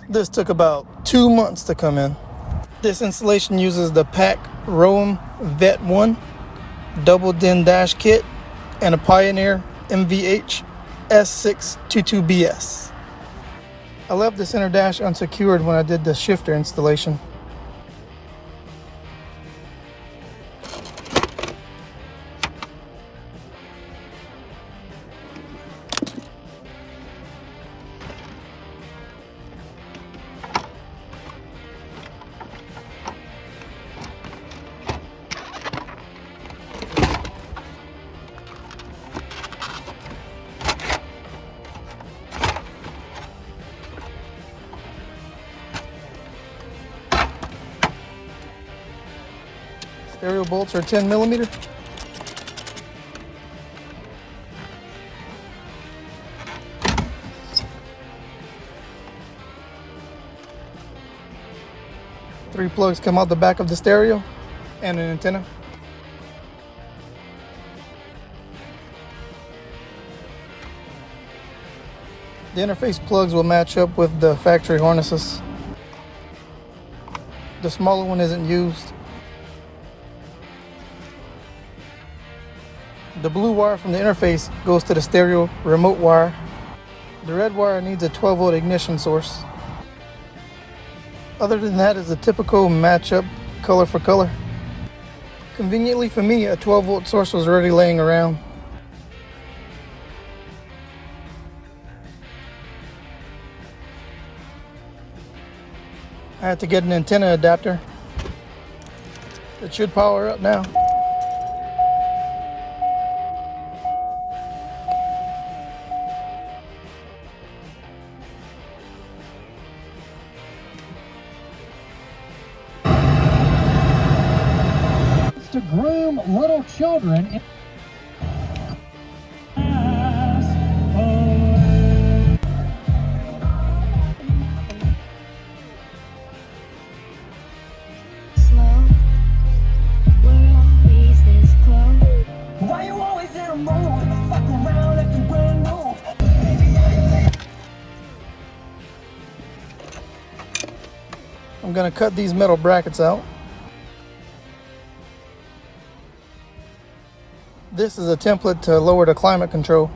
This took about 2 months to come in. This installation uses the PAC Roem Vet 1 double den dash kit and a Pioneer MVH S622BS. I left this inner dash unsecured when I did the shifter installation. Stereo bolts are 10mm. Three plugs come out the back of the stereo and an antenna. The interface plugs will match up with the factory harnesses. The smaller one isn't used. The blue wire from the interface goes to the stereo remote wire. The red wire needs a 12-volt ignition source. Other than that is a typical matchup color for color. Conveniently for me, a 12-volt source was already laying around. I had to get an antenna adapter. It should power up now. To groom little children. Why you always in a mood? Fuck around like you brand new. I'm gonna cut these metal brackets out. This is a template to lower the climate control.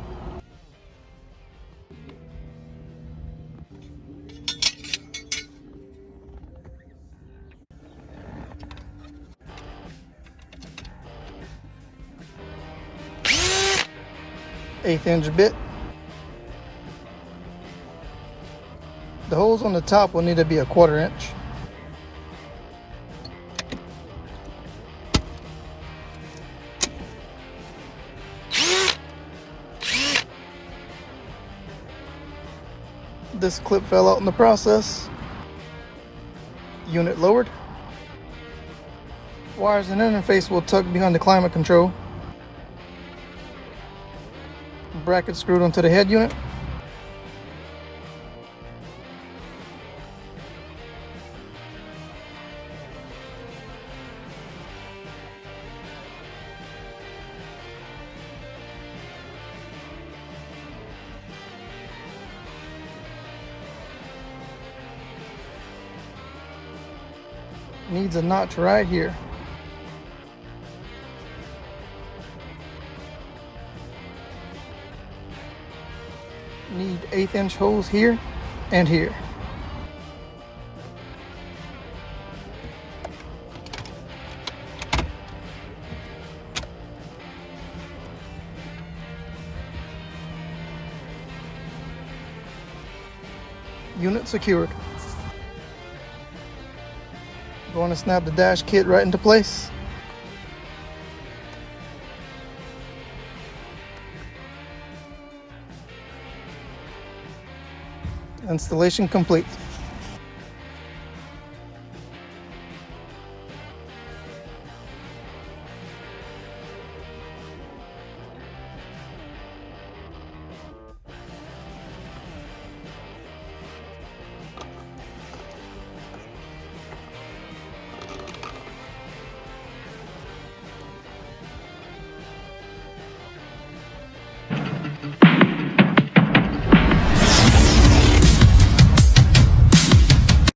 Eighth-inch bit. The holes on the top will need to be a 1/4 inch. This clip fell out in the process. Unit lowered. Wires and interface will tuck behind the climate control. Bracket screwed onto the head unit. Needs a notch right here. Need 1/8-inch holes here and here. Unit secured. Going to snap the dash kit right into place. Installation complete.